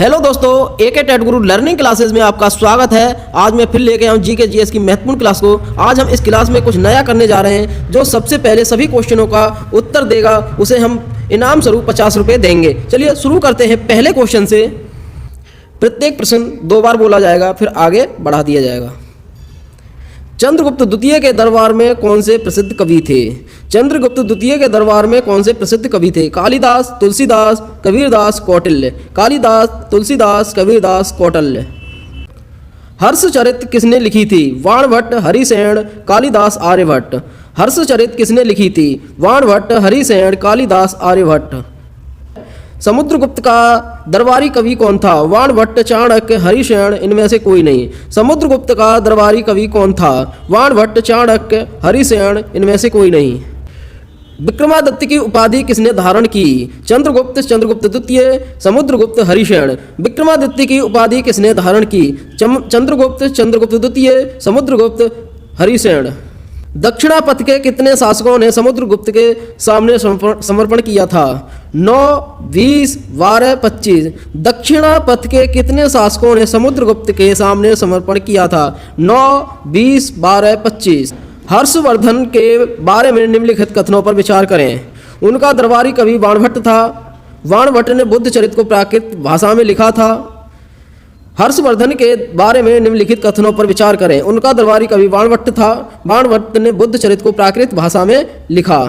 Hello दोस्तों, एके TET गुरु learning classes में आपका स्वागत है। आज मैं फिर लेके आया हूं जीके जीएस की महत्वपूर्ण क्लास को। आज हम इस क्लास में कुछ नया करने जा रहे हैं। जो सबसे पहले सभी क्वेश्चनों का उत्तर देगा उसे हम इनाम स्वरूप 50 रुपये देंगे। चलिए शुरू करते हैं पहले क्वेश्चन से। प्रत्येक प्रश्न 2 बार बोला जाएगा, फिर आगे बढ़ा दिया जाएगा। चंद्रगुप्त द्वितीय के दरबार में कौन से प्रसिद्ध कवि थे? चंद्रगुप्त द्वितीय के दरबार में कौन से प्रसिद्ध कवि थे? कालिदास, तुलसीदास, कबीरदास, कौटिल्य। कालिदास, तुलसीदास, कबीरदास, कौटिल्य। हर्षचरित किसने लिखी थी? वाणभट्ट, हरिसेन, कालिदास, आर्यभट्ट। हर्षचरित किसने लिखी थी? वाणभट्ट, हरिसेन, कालिदास, आर्यभट्ट। समुद्रगुप्त का दरबारी कवि कौन था? वाणभट्ट, चाणक्य, हरिसेन, इनमें से कोई नहीं। समुद्रगुप्त का दरबारी कवि कौन था? वाणभट्ट, चाणक्य, हरिसेन, इनमें से कोई नहीं। विक्रमादित्य की उपाधि किसने धारण की? चंद्रगुप्त, चंद्रगुप्त द्वितीय, समुद्रगुप्त, हरिसेन। विक्रमादित्य की उपाधि किसने धारण की? चंद्रगुप्त, चंद्रगुप्त द्वितीय, समुद्रगुप्त, हरिसेन। दक्षिणापथ के कितने शासकों ने समुद्रगुप्त के सामने समर्पण किया था? 9, 20, 12, 25। दक्षिणापथ के कितने शासकों ने समुद्रगुप्त के सामने समर्पण किया था? 9, 20, 12, 25। हर्षवर्धन के बारे में निम्नलिखित कथनों पर विचार करें। उनका दरबारी कवि वाणभट्ट था। वाणभट्ट ने बुद्ध चरित्र को प्राकृत भाषा में लिखा था। हर्षवर्धन के बारे में निम्नलिखित कथनों पर विचार करें। उनका दरबारी कवि वाणभट्ट था। वाणभट्ट ने बुद्ध चरित्र को प्राकृत भाषा में लिखा।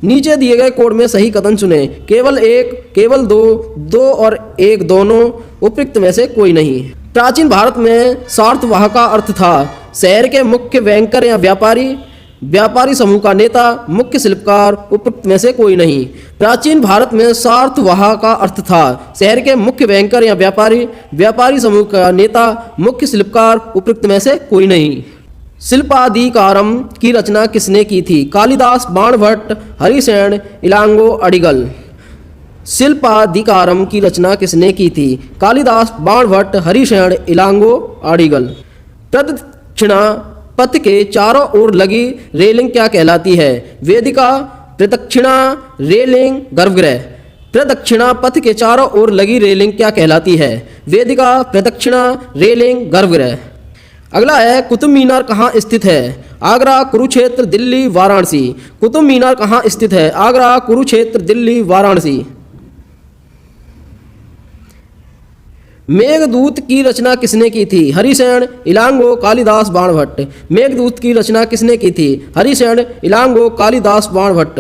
नीचे दिए गए कोड में सही कथन चुनें। केवल 1, केवल 2, 2 और 1 दोनों, उपयुक्त में से कोई नहीं। प्राचीन भारत में सार्थवाह का अर्थ था शहर के मुख्य बैंकर या व्यापारी, व्यापारी समूह का नेता, मुख्य शिल्पकार, उपयुक्त में से कोई नहीं। प्राचीन भारत में सार्थवाह का अर्थ था शहर के मुख्य बैंकर या व्यापारी, व्यापारी समूह का नेता, मुख्य शिल्पकार, उपयुक्त में से कोई नहीं। शिल्पाधिकारम की रचना किसने की थी? कालिदास, बाणभट्ट, हरिसेन, इलांगो, अडिगल। शिल्पाधिकारम की रचना किसने की थी? कालिदास, बाणभट्ट, हरिसेन, इलांगो, अडिगल। प्रदक्षिणा पथ के चारों ओर लगी रेलिंग क्या कहलाती है? वेदिका, प्रदक्षिणा, रेलिंग, गर्भगृह। प्रदक्षिणा पथ के चारों ओर लगी रेलिंग क्या कहलाती है? वेदिका, प्रदक्षिणा, रेलिंग, गर्भगृह। अगला है कुतुब मीनार कहाँ स्थित है? आगरा, कुरुक्षेत्र, दिल्ली, वाराणसी। कुतुब मीनार कहाँ स्थित है? आगरा, कुरुक्षेत्र, दिल्ली, वाराणसी। मेघदूत की रचना किसने की थी? हरिसेन, इलांगो, कालिदास, बाणभट्ट। मेघदूत की रचना किसने की थी? हरिसेन, इलांगो, कालिदास, बाणभट्ट।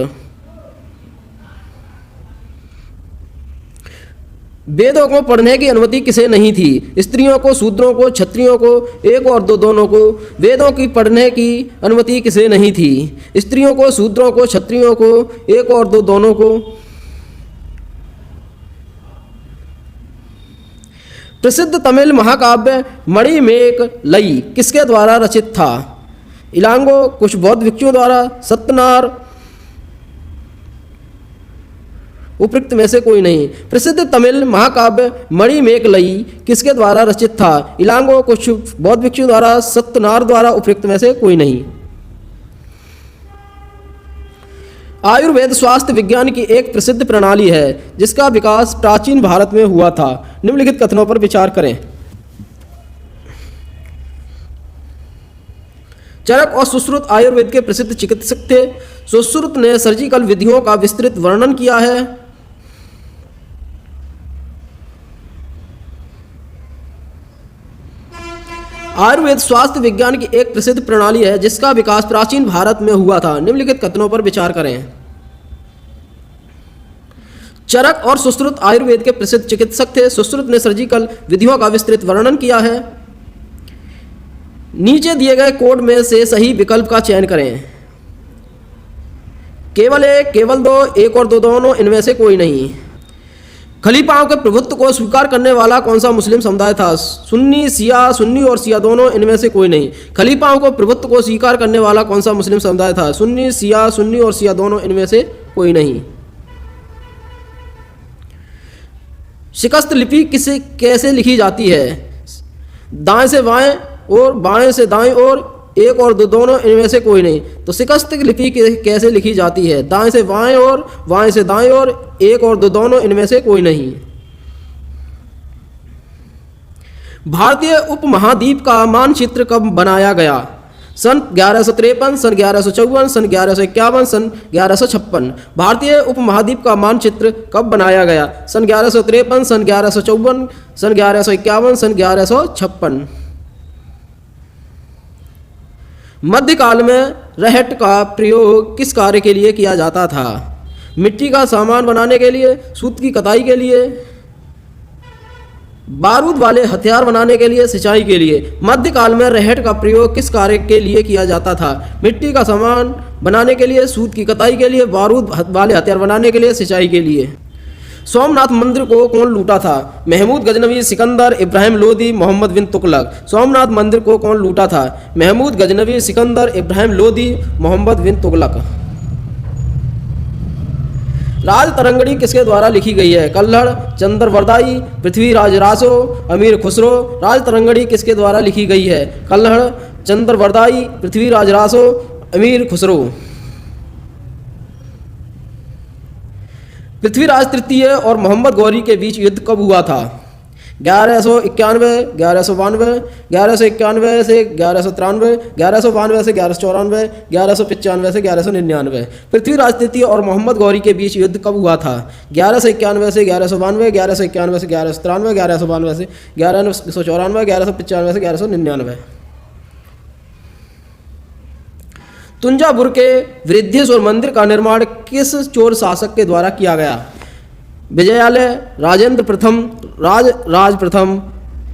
वेदों को पढ़ने की अनुमति किसे नहीं थी? स्त्रियों को, शूद्रों को, क्षत्रियों को, 1 और 2 दोनों को। वेदों की पढ़ने की अनुमति किसे नहीं थी? स्त्रियों को, शूद्रों को, क्षत्रियों को, 1 और 2 दोनों को। प्रसिद्ध तमिल महाकाव्य मणिमेकलई किसके द्वारा रचित था? इलांगो, कुछ बौद्ध भिक्षुओं द्वारा, सत्यनार, उपयुक्त में से कोई नहीं। प्रसिद्ध तमिल महाकाव्य मणिमेकलई किसके द्वारा रचित था? इलांगो, कुछ बौद्ध भिक्षुओं द्वारा, सत्यनार द्वारा, उपयुक्त में से कोई नहीं। आयुर्वेद स्वास्थ्य विज्ञान की एक प्रसिद्ध प्रणाली है जिसका विकास प्राचीन भारत में हुआ था। निम्नलिखित कथनों पर विचार करें। चरक और सुश्रुत आयुर्वेद के प्रसिद्ध चिकित्सक थे। सुश्रुत ने सर्जिकल विधियों का विस्तृत वर्णन किया है। आयुर्वेद स्वास्थ्य विज्ञान की एक प्रसिद्ध प्रणाली है जिसका विकास प्राचीन भारत में हुआ था। निम्नलिखित कथनों पर विचार करें। चरक और सुश्रुत आयुर्वेद के प्रसिद्ध चिकित्सक थे। सुश्रुत ने सर्जिकल विधियों का विस्तृत वर्णन किया है। नीचे दिए गए कोड में से सही विकल्प का चयन करें। केवल 1, केवल 2, 1 और 2 दोनों, इनमें से कोई नहीं। खलीफाओं के प्रभुत्व को स्वीकार करने वाला कौन सा मुस्लिम समुदाय था? सुन्नी, शिया, सुन्नी और शिया दोनों, इनमें से कोई नहीं। खलीफाओं को प्रभुत्व को स्वीकार करने वाला कौन सा मुस्लिम समुदाय था? सुन्नी, शिया, सुन्नी और शिया दोनों, इनमें से कोई नहीं। शिकस्त लिपि कैसे लिखी जाती है? दाएं से बाएं और बाएं से दाएं और, 1 और 2 दोनों, इनमें से कोई नहीं। तो शिकस्त लिपि कैसे लिखी जाती है? दाएं से बाएं और बाएं से दाएं और, 1 और 2 दोनों, इनमें से कोई नहीं। भारतीय उपमहाद्वीप का मानचित्र कब बनाया गया? सन 1153, सन 1154, सन 1151, सन 1156। भारतीय उपमहाद्वीप का मानचित्र कब बनाया गया? सन 1153, सन 1154, सन 1151, सन 1156। मध्यकाल में रहट का प्रयोग किस कार्य के लिए किया जाता था? मिट्टी का सामान बनाने के लिए, सूत की कताई के लिए, बारूद वाले हथियार बनाने के लिए, सिंचाई के लिए। मध्यकाल में रहट का प्रयोग किस कार्य के लिए किया जाता था? मिट्टी का सामान बनाने के लिए, सूत की कताई के लिए, बारूद वाले हथियार बनाने के लिए, सिंचाई के लिए। सोमनाथ मंदिर को कौन लूटा था? महमूद गजनवी, सिकंदर, इब्राहिम लोदी, मोहम्मद बिन तुगलक। सोमनाथ मंदिर को कौन लूटा था? महमूद गजनवी, सिकंदर, इब्राहिम लोदी, मोहम्मद बिन तुगलक। राज तरंगणी किसके द्वारा लिखी गई है? कल्हड़, चंद्रवरदाई, पृथ्वीराज रासो, अमीर खुसरो। राज तरंगणी किसके द्वारा लिखी गई है? कल्हड़, चंद्रवरदाई, पृथ्वीराज रासो, अमीर खुसरो। पृथ्वीराज तृतीय और मोहम्मद गौरी के बीच युद्ध कब हुआ था? 1191, 1192, 1191 से 1193, 1192 से 1194, 1195 से 1199। पृथ्वीराज तृतीय और मोहम्मद गौरी के बीच युद्ध कब हुआ था? 1191 से 1192, 1191 से 1193, 1192 से 1194, 1195 से 1199। तुंजापुर के वृद्धेश्वर मंदिर का निर्माण किस चोल शासक के द्वारा किया गया? विजयालय, राजेंद्र प्रथम, राज प्रथम,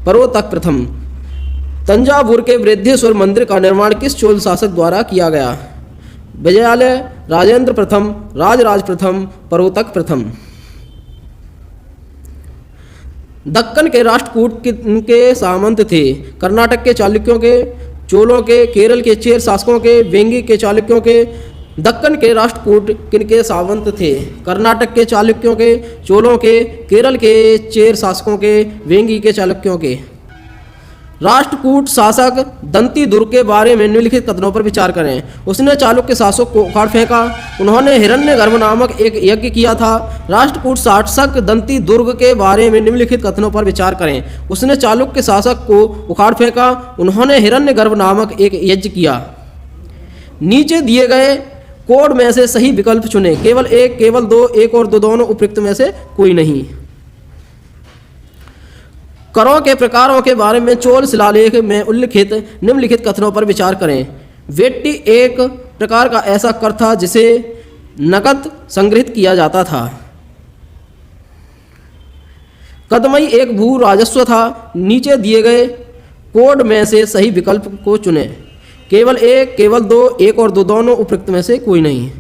परोतक प्रथम। तंजावुर के वृद्धेश्वर मंदिर का निर्माण किस चोल शासक द्वारा किया गया? विजयालय, राजेंद्र प्रथम, राज प्रथम, परोतक प्रथम। दक्कन के राष्ट्रकूट किनके सामंत थे? कर्नाटक के चालुक्यों के, चोलों के, केरल के चेर शासकों के, वेंगी के चालुक्यों के। दक्कन के राष्ट्रकूट किनके सामंत थे? कर्नाटक के चालुक्यों के, चोलों के, केरल के चेर शासकों के, वेंगी के चालुक्यों के। राष्ट्रकूट शासक दंती दुर्ग के बारे में निम्नलिखित कथनों पर विचार करें। उसने चालुक्य शासक को उखाड़ फेंका। उन्होंने हिरण्यगर्भ नामक एक यज्ञ किया था। राष्ट्रकूट शासक दंती दुर्ग के बारे में निम्नलिखित कथनों पर विचार करें। उसने चालुक्य शासक को उखाड़ फेंका। उन्होंने हिरण्यगर्भ नामक एक यज्ञ किया। नीचे दिए गए कोड में से सही विकल्प चुनें। केवल एक, केवल दो, एक और दो, दोनों उपयुक्त में से कोई नहीं। करों के प्रकारों के बारे में चोल शिलालेख में उल्लिखित निम्नलिखित कथनों पर विचार करें। वेट्टी एक प्रकार का ऐसा कर था जिसे नकद संग्रहित किया जाता था। कदमई एक भू राजस्व था। नीचे दिए गए कोड में से सही विकल्प को चुनें। केवल एक, केवल दो, एक और दो, दोनों उपयुक्त में से कोई नहीं।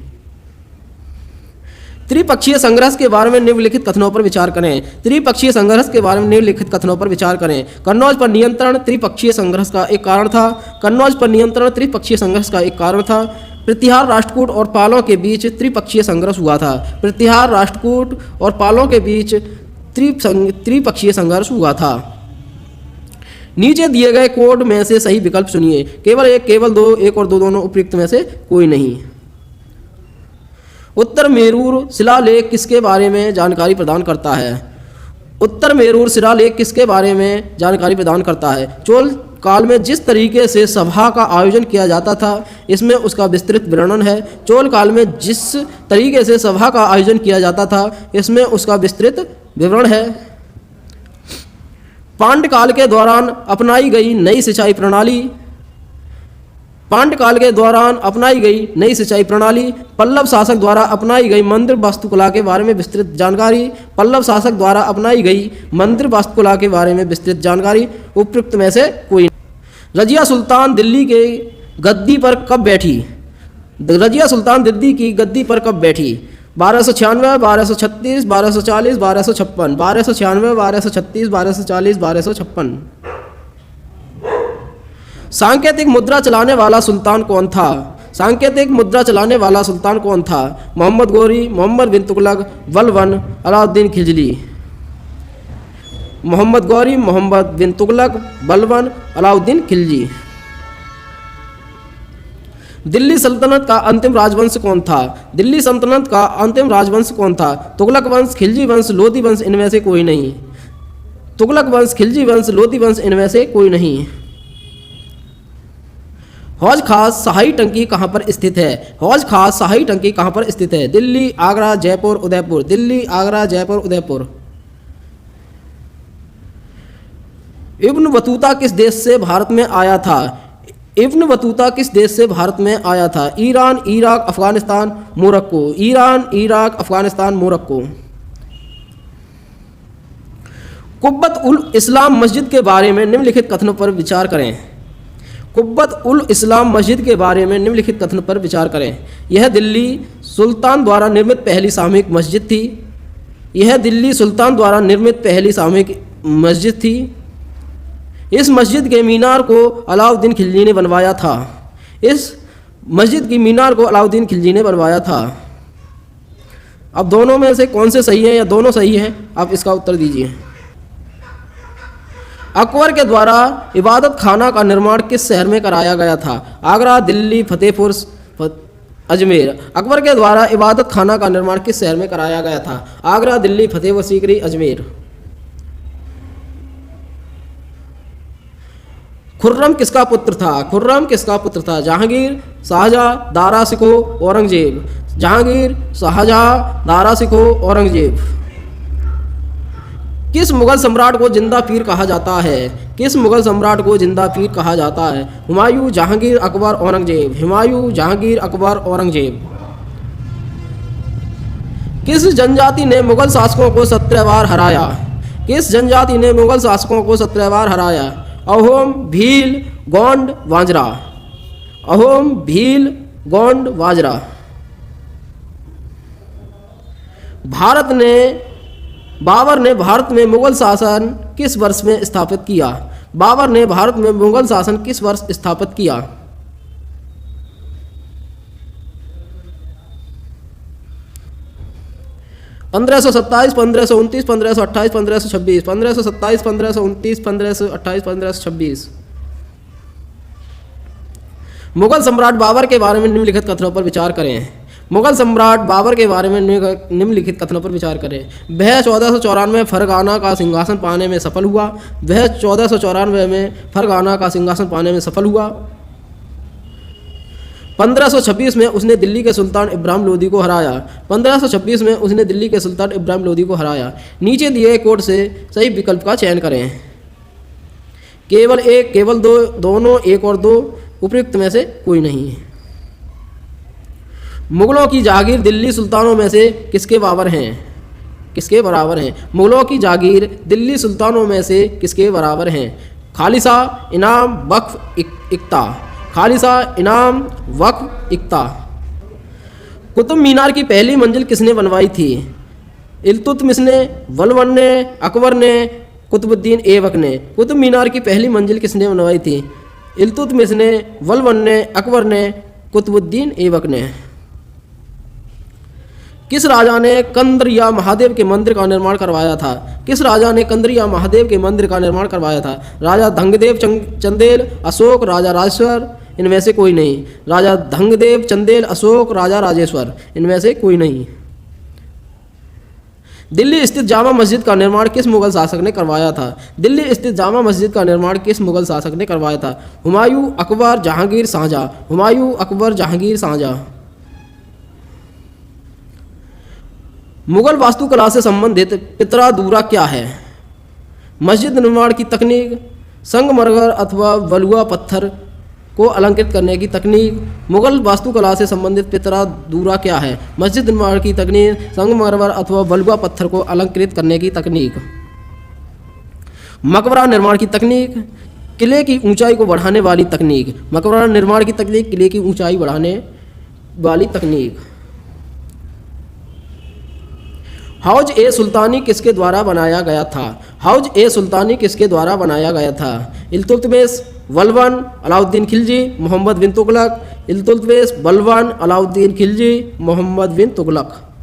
त्रिपक्षीय संघर्ष के बारे में निम्नलिखित कथनों पर विचार करें। त्रिपक्षीय संघर्ष के बारे में निम्नलिखित कथनों पर विचार करें। कन्नौज पर नियंत्रण त्रिपक्षीय संघर्ष का एक कारण था। कन्नौज पर नियंत्रण त्रिपक्षीय संघर्ष का एक कारण था। प्रतिहार राष्ट्रकूट और पालों के बीच त्रिपक्षीय संघर्ष हुआ था। प्रतिहार राष्ट्रकूट और पालों के बीच त्रिपक्षीय संघर्ष हुआ था। नीचे दिए गए कोड में से सही विकल्प चुनिए। केवल एक, केवल दो, एक और दो, दोनों उपयुक्त में से कोई नहीं। उत्तर मेरूर शिलालेख किसके बारे में जानकारी प्रदान करता है? उत्तर मेरूर शिलालेख किसके बारे में जानकारी प्रदान करता है? चोल काल में जिस तरीके से सभा का आयोजन किया जाता था इसमें उसका विस्तृत वर्णन है। चोल काल में जिस तरीके से सभा का आयोजन किया जाता था इसमें उसका विस्तृत विवरण है। पांड्यकाल के दौरान अपनाई गई नई सिंचाई प्रणाली। पांड्यकाल के दौरान अपनाई गई नई सिंचाई प्रणाली। पल्लव शासक द्वारा अपनाई गई मंदिर वास्तुकला के बारे में विस्तृत जानकारी। पल्लव शासक द्वारा अपनाई गई मंदिर वास्तुकला के बारे में विस्तृत जानकारी। उपयुक्त में से कोई। रजिया सुल्तान दिल्ली के गद्दी पर कब बैठी? रजिया सुल्तान दिल्ली की गद्दी पर कब बैठी? 1296, 1236, 1240, 1256। 1296, 1236, 1240, 1256। सांकेतिक मुद्रा चलाने वाला सुल्तान कौन था? सांकेतिक मुद्रा चलाने वाला सुल्तान कौन था? मोहम्मद गौरी, मोहम्मद बिन तुगलक, बलबन, अलाउद्दीन खिलजी। मोहम्मद गौरी, मोहम्मद बिन तुगलक, बलबन, अलाउद्दीन खिलजी। दिल्ली सल्तनत का अंतिम राजवंश कौन था? दिल्ली सल्तनत का अंतिम राजवंश कौन था? तुगलक वंश, खिलजी वंश, लोदी वंश, इनमें से कोई नहीं। तुगलक वंश, खिलजी वंश, लोधी वंश, इनमें से कोई नहीं। हौज खास शाही टंकी कहाँ पर स्थित है? हौज खास शाही टंकी कहाँ पर स्थित है? दिल्ली, आगरा, जयपुर, उदयपुर। दिल्ली, आगरा, जयपुर, उदयपुर। इब्न बतूता किस देश से भारत में आया था? इब्न बतूता किस देश से भारत में आया था? Iran, Iraq, Afghanistan, Morocco. Iran, Iraq, Afghanistan, Morocco. Quwwat ul Islam Masjid के बारे में निम्नलिखित कथनों पर विचार करें। कुब्बत उल इस्लाम मस्जिद के बारे में निम्नलिखित कथन पर विचार करें। यह दिल्ली सुल्तान द्वारा निर्मित पहली सामूहिक मस्जिद थी। यह दिल्ली सुल्तान द्वारा निर्मित पहली सामूहिक मस्जिद थी। इस मस्जिद के मीनार को अलाउद्दीन खिलजी ने बनवाया था। इस मस्जिद की मीनार को अलाउद्दीन खिलजी ने बनवाया था। अब दोनों में से कौन से सही है या दोनों सही है, आप इसका उत्तर दीजिए। अकबर के द्वारा इबादत खाना का निर्माण किस शहर में कराया गया था? आगरा, दिल्ली, फतेहपुर, अजमेर। अकबर के द्वारा इबादत खाना का निर्माण किस शहर में कराया गया था? आगरा, दिल्ली, फतेहपुर सीकरी, अजमेर। खुर्रम किसका पुत्र था? खुर्रम किसका पुत्र था? जहांगीर, शाहजहां, दारा शिकोह, औरंगजेब। जहांगीर, शाहजहां, दारा शिकोह, औरंगजेब। किस मुगल सम्राट को जिंदा पीर कहा जाता है? किस मुगल सम्राट को जिंदा पीर कहा जाता है? हुमायूं, जहांगीर, अकबर, औरंगजेब। हुमायूं, जहांगीर, अकबर, औरंगजेब। किस जनजाति ने मुगल शासकों को 17 बार हराया? किस जनजाति ने मुगल शासकों को 17 बार हराया? अहोम, भील, गोंड, वाजरा। अहोम, भील, गोंड, वाजरा। बाबर ने भारत में मुगल शासन किस वर्ष में स्थापित किया? बाबर ने भारत में मुगल शासन किस वर्ष स्थापित किया? 1527, 1529, 1528, 1526। 1527, 1529, 1528, 1526। मुगल सम्राट बाबर के बारे में निम्नलिखित कथनों पर विचार करें। मुगल सम्राट बाबर के बारे में निम्नलिखित कथनों पर विचार करें। वह 1494 में फरगाना का सिंहासन पाने में सफल हुआ। वह 1494 में फरगाना का सिंहासन पाने में सफल हुआ। 1526 में उसने दिल्ली के सुल्तान इब्राहिम लोदी को हराया। 1526 में उसने दिल्ली के सुल्तान इब्राहिम लोदी को हराया। नीचे दिए कोड से सही विकल्प का चयन करें। केवल एक, केवल दो, दोनों, एक और दो, उपयुक्त में से कोई नहीं है। मुगलों की जागीर दिल्ली सुल्तानों में से किसके बराबर हैं? किसके बराबर हैं? मुगलों की जागीर दिल्ली सुल्तानों में से किसके बराबर हैं? खालिसा, इनाम, वक्फ, इक्ता। खालिसा, इनाम, वक्फ, इक्ता। कुतुब मीनार की पहली मंजिल किसने बनवाई थी? इल्तुतमिश ने, बलबन ने, अकबर ने, कुतुबुद्दीन ऐबक ने। कुतुब मीनार की पहली मंजिल किसने बनवाई थी? इल्तुतमिश ने, बलबन ने, अकबर ने, कुतुबुद्दीन ऐबक ने। किस राजा ने कंदरिया महादेव के मंदिर का निर्माण करवाया था? किस राजा ने कंदरिया महादेव के मंदिर का निर्माण करवाया था? राजा धंगदेव चंदेल, अशोक, राजा राजेश्वर। इनमें से कोई नहीं। राजा धंगदेव चंदेल, अशोक, राजा राजेश्वर। इनमें से कोई नहीं। दिल्ली स्थित जामा मस्जिद का निर्माण किस मुगल शासक ने करवाया था? दिल्ली स्थित जामा मस्जिद का निर्माण किस मुगल शासक ने करवाया था? हुमायूं, अकबर, जहांगीर, शाहजहां। हुमायूं, अकबर, जहांगीर, शाहजहां। मुगल वास्तुकला से संबंधित पितरादूरा क्या है? मस्जिद निर्माण की तकनीक, संगमरमर अथवा बलुआ पत्थर को अलंकृत करने की तकनीक। मुगल वास्तुकला से संबंधित पितरादूरा क्या है? मस्जिद निर्माण की तकनीक, संगमरमर अथवा बलुआ पत्थर को अलंकृत करने की तकनीक। मकबरा निर्माण की तकनीक, किले की ऊंचाई को बढ़ाने वाली तकनीक। मकबरा निर्माण की तकनीक, किले की ऊंचाई बढ़ाने वाली तकनीक। हौज ए सुल्तानी किसके द्वारा बनाया गया था? हौज ए सुल्तानी किसके द्वारा बनाया गया था? इल्तुतमिश, बलबन, अलाउद्दीन खिलजी, मोहम्मद बिन तुगलक। इल्तुतमिश, बलबन, अलाउद्दीन खिलजी, मोहम्मद बिन तुगलक।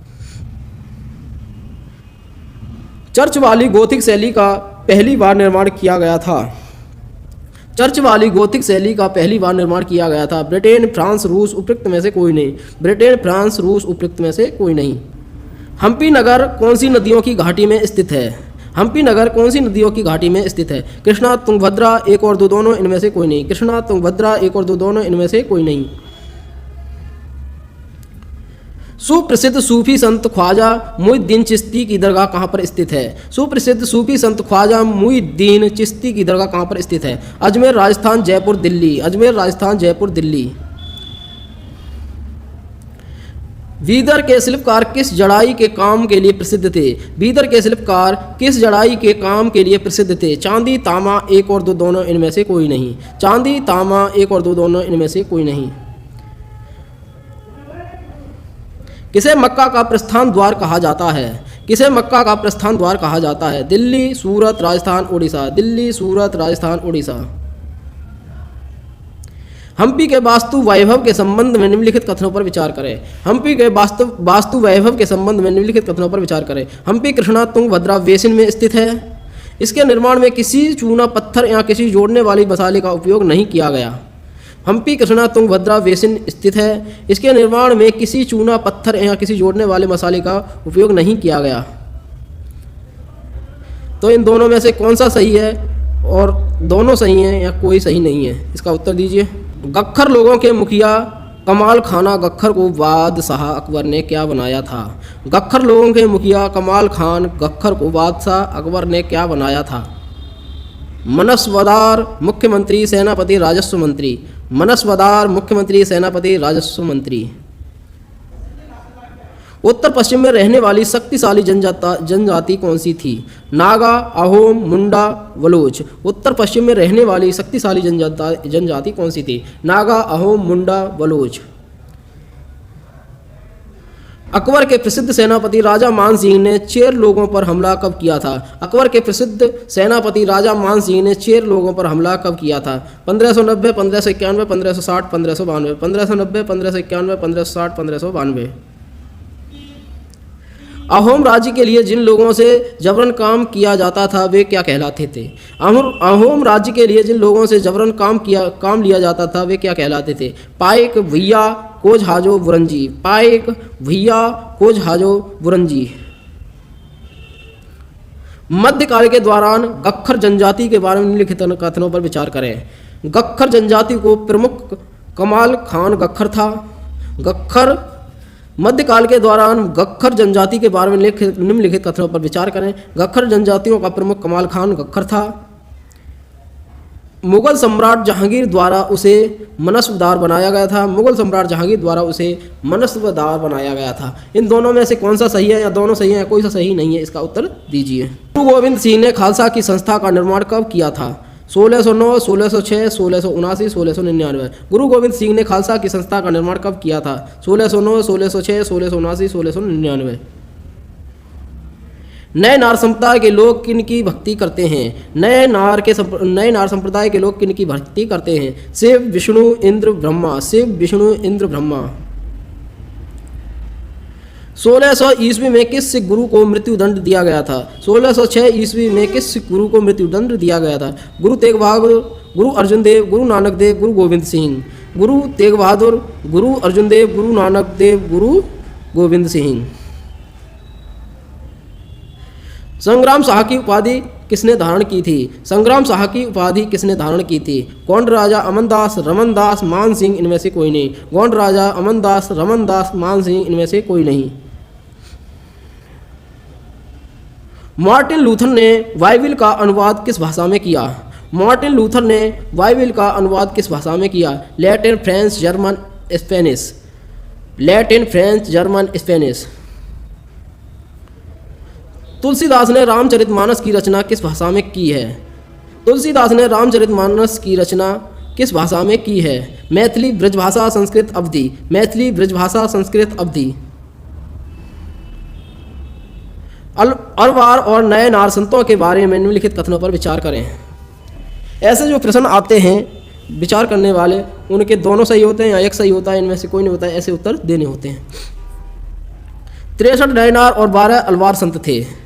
चर्च वाली गोथिक शैली का पहली बार निर्माण किया गया था। चर्च वाली गोथिक शैली का पहली बार निर्माण किया गया था। ब्रिटेन, फ्रांस, रूस। उपयुक्त में से कोई नहीं। ब्रिटेन, फ्रांस, रूस। उपयुक्त में से कोई नहीं। हम्पी नगर कौन सी नदियों की घाटी में स्थित है? हम्पी नगर कौन सी नदियों की घाटी में स्थित है? कृष्णा, तुंगभद्रा, एक और दो, दोनों, इनमें से कोई नहीं। कृष्णा, तुंगभद्रा, एक और दो, दोनों, इनमें से कोई नहीं। सुप्रसिद्ध सूफी संत ख्वाजा मुइनुद्दीन चिश्ती की दरगाह कहाँ पर स्थित है? सुप्रसिद्ध सूफी संत ख्वाजा मुइनुद्दीन चिश्ती की दरगाह कहाँ पर स्थित है? अजमेर, राजस्थान, जयपुर, दिल्ली। अजमेर, राजस्थान, जयपुर, दिल्ली। बीदर के शिल्पकार किस जड़ाई के काम के लिए प्रसिद्ध थे? बीदर के शिल्पकार किस जड़ाई के काम के लिए प्रसिद्ध थे? चांदी, तांबा, एक और दो, दोनों, इनमें से कोई नहीं। चांदी, तांबा, एक और दो, दोनों, इनमें से कोई नहीं। किसे मक्का का प्रस्थान द्वार कहा जाता है? किसे मक्का का प्रस्थान द्वार कहा जाता है? दिल्ली, सूरत, राजस्थान, उड़ीसा। दिल्ली, सूरत, राजस्थान, उड़ीसा। हम्पी के वास्तु वैभव के संबंध में निम्नलिखित कथनों पर विचार करें। हम्पी के वास्तु वैभव के संबंध में निम्नलिखित कथनों पर विचार करें। हम्पी कृष्णा तुंगभद्रा बेसिन में स्थित है। इसके निर्माण में किसी चूना पत्थर या किसी जोड़ने वाली मसाले का उपयोग नहीं किया गया। हम्पी कृष्णा तुंगभद्रा बेसिन स्थित है। इसके निर्माण में किसी चूना पत्थर या किसी जोड़ने वाले मसाले का उपयोग नहीं किया गया। तो इन दोनों में से कौन सा सही है? और दोनों सही हैं या कोई सही नहीं है? इसका उत्तर दीजिए। गख्खर लोगों के मुखिया कमाल खाना गख्खर को बादशाह अकबर ने क्या बनाया था? गख्खर लोगों के मुखिया कमाल खान गख्खर को बादशाह अकबर ने क्या बनाया था? मनस्वदार, मुख्यमंत्री, सेनापति, राजस्व मंत्री। मनस्वदार, मुख्यमंत्री, सेनापति, राजस्व मंत्री। उत्तर पश्चिम में रहने वाली शक्तिशाली जनजाति कौन सी थी? नागा, अहोम, मुंडा, बलूच। उत्तर पश्चिम में रहने वाली शक्तिशाली जनजाति कौन सी थी? नागा, अहोम, मुंडा, बलूच। अकबर के प्रसिद्ध सेनापति राजा मान सिंह ने चेर लोगों पर हमला कब किया था? अकबर के प्रसिद्ध सेनापति राजा मान सिंह ने चेर लोगों पर हमला कब किया था? 1590, 1591, 1560, 1592। 1590, 1591, 1560, 1592। अहोम राज्य के लिए जिन लोगों से जबरन काम किया जाता था वे क्या कहलाते थे? अहोम राज्य के लिए जिन लोगों से जबरन काम लिया जाता था वे क्या कहलाते थे? पाइक, भैया, कोज, हाजो, बुरंजी। पाइक, भैया, कोज, हाजो, बुरंजी। मध्यकाल के दौरान गख्खर जनजाति के बारे में निम्नलिखित कथनों पर विचार करें। गख्खर जनजाति को प्रमुख कमाल खान गख्खर था। गख्खर मध्यकाल के दौरान गख्खर जनजाति के बारे में निम्नलिखित कथनों पर विचार करें। गख्खर जनजातियों का प्रमुख कमाल खान गख्खर था। मुगल सम्राट जहांगीर द्वारा उसे मनसबदार बनाया गया था। मुगल सम्राट जहांगीर द्वारा उसे मनसबदार बनाया गया था। इन दोनों में से कौन सा सही है या दोनों सही है? कोई सा सही नहीं है। इसका उत्तर दीजिए। गुरु गोविंद सिंह ने खालसा की संस्था का निर्माण कब किया था? 1609, 1606, 1679, 1699। गुरु गोविंद सिंह ने खालसा की संस्था का निर्माण कब किया था? 1609, 1606, 1679, 1699। नए नार संप्रदाय के लोग किन की भक्ति करते हैं? नए नार संप्रदाय के लोग किन की भक्ति करते हैं? शिव, विष्णु, इंद्र, ब्रह्मा। शिव, विष्णु, इंद्र, ब्रह्मा। 1600 ईस्वी में किस सिख गुरु को मृत्युदंड दिया गया था? 1606 ईस्वी में किस सिख गुरु को मृत्युदंड दिया गया था? गुरु तेग बहादुर, गुरु अर्जुन देव, गुरु नानक देव, गुरु गोविंद सिंह। गुरु तेग बहादुर, गुरु अर्जुन देव, गुरु नानक देव, गुरु गोविंद सिंह। संग्राम शाह की उपाधि किसने धारण की थी? संग्राम शाह की उपाधि किसने धारण की थी? गोंड राजा अमनदास, रमनदास, मान सिंह, इनमें से कोई नहीं। गोंड राजा अमनदास, रमनदास, मान सिंह, इनमें से कोई नहीं। मार्टिन लूथर ने बाइबिल का अनुवाद किस भाषा में किया? मार्टिन लूथर ने बाइबिल का अनुवाद किस भाषा में किया? Latin, French, German, Spanish. Latin, French, German, Spanish. Tulsidas ने रामचरितमानस की रचना किस भाषा में की है? तुलसीदास ने रामचरितमानस की रचना किस भाषा में की है? मैथिली, ब्रजभाषा, संस्कृत, अवधी। मैथिली, ब्रजभाषा, संस्कृत, अवधी। अरवार और नए नार संतों के बारे में निम्नलिखित कथनों पर विचार करें। ऐसे जो प्रश्न आते हैं विचार करने वाले, उनके दोनों सही होते हैं या एक सही होता है, इनमें से कोई नहीं होता है, ऐसे उत्तर देने होते हैं। 63 नयनार और 12 अलवार संत थे।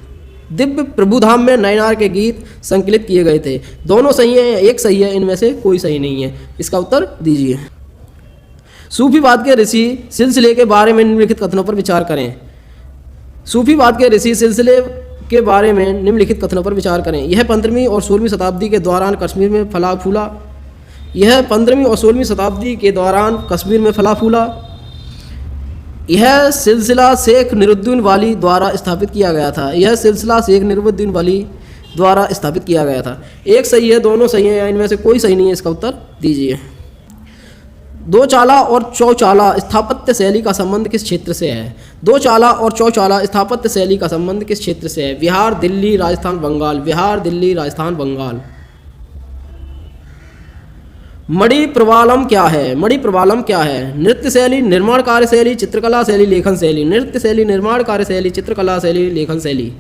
दिव्य प्रभुधाम में नयनार के गीत संकलित किए गए थे। दोनों सही हैं या एक सही है? इनमें से कोई सही नहीं है। इसका उत्तर दीजिए। सूफीवाद के ऋषि सिलसिले के बारे में निम्नलिखित कथनों पर विचार करें। सूफीवाद के ऋषि सिलसिले के बारे में निम्नलिखित कथनों पर विचार करें। यह 15वीं और 16वीं शताब्दी के दौरान कश्मीर में फला फूला। यह 15वीं और 16वीं शताब्दी के दौरान कश्मीर में फला फूला। यह सिलसिला शेख नूरुद्दीन वाली द्वारा स्थापित किया गया था। यह सिलसिला शेख नूरुद्दीन वाली द्वारा स्थापित किया गया था। एक सही है, दोनों सही हैं, या इनमें से कोई सही नहीं है, इसका उत्तर दीजिए। दो चाला और चौचाला स्थापत्य शैली का संबंध किस क्षेत्र से है? दो चाला और चौचाला स्थापत्य शैली का संबंध किस क्षेत्र से है? बिहार, दिल्ली, राजस्थान, बंगाल। बिहार, दिल्ली, राजस्थान, बंगाल। मणि प्रवालम क्या है? मणि प्रवालम क्या है? नृत्य शैली, निर्माण कार्य शैली, चित्रकला शैली, लेखन शैली। नृत्य शैली, निर्माण कार्य शैली, चित्रकला शैली, लेखन शैली।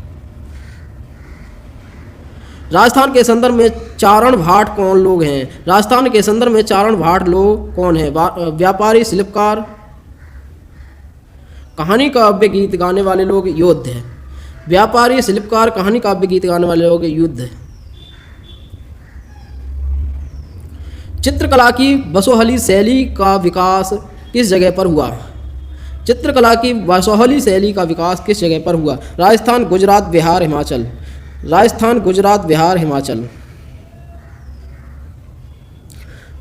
राजस्थान के संदर्भ में चारण भाट कौन लोग हैं? राजस्थान के संदर्भ में चारण भाट लोग कौन है? व्यापारी, शिल्पकार, कहानी काव्य गीत गाने वाले लोग, योद्ध है। व्यापारी, शिल्पकार, कहानी काव्य गीत गाने वाले लोग, युद्ध है। चित्रकला की बसोहली शैली का विकास किस जगह पर हुआ? चित्रकला की बसोहली शैली का विकास किस जगह पर हुआ? राजस्थान, गुजरात, बिहार, हिमाचल। राजस्थान, गुजरात, बिहार, हिमाचल।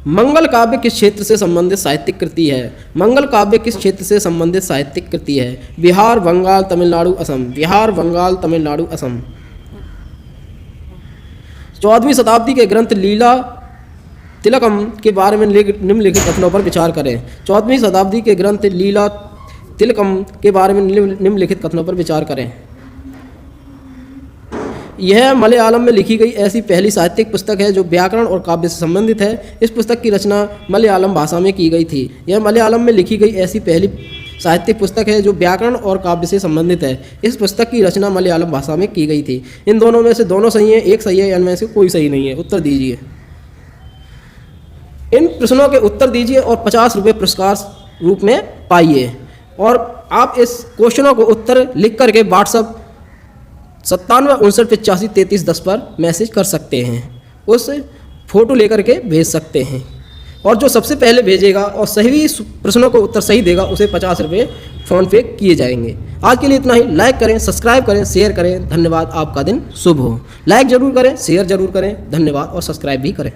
मंगल काव्य किस क्षेत्र से संबंधित साहित्यिक कृति है? मंगल काव्य किस क्षेत्र से संबंधित साहित्यिक कृति है? बिहार, बंगाल, तमिलनाडु, असम। बिहार, बंगाल, तमिलनाडु, असम। 14वीं शताब्दी के ग्रंथ लीला तिलकम के बारे में निम्नलिखित कथनों पर विचार करें। 14वीं शताब्दी के ग्रंथ लीला तिलकम के बारे में निम्नलिखित कथनों पर विचार करें। यह मलयालम में लिखी गई ऐसी पहली साहित्यिक पुस्तक है जो व्याकरण और काव्य से संबंधित है। इस पुस्तक की रचना मलयालम भाषा में की गई थी। यह मलयालम में लिखी गई ऐसी पहली साहित्यिक पुस्तक है जो व्याकरण और काव्य से संबंधित है। इस पुस्तक की रचना मलयालम भाषा में की गई थी। इन दोनों में से दोनों सही है, एक सही है, इनमें से कोई सही नहीं है। उत्तर दीजिए। इन प्रश्नों के उत्तर दीजिए और 50 रुपये पुरस्कार रूप में पाइए। और आप इस क्वेश्चनों को उत्तर लिख करके व्हाट्सअप 9759853310 पर मैसेज कर सकते हैं। उस फोटो लेकर के भेज सकते हैं और जो सबसे पहले भेजेगा और सही प्रश्नों को उत्तर सही देगा उसे 50 रुपये फ़ोनपे किए जाएंगे। आज के लिए इतना ही। लाइक करें, सब्सक्राइब करें, शेयर करें। धन्यवाद। आपका दिन शुभ हो। लाइक जरूर करें, शेयर जरूर करें। धन्यवाद और सब्सक्राइब भी करें।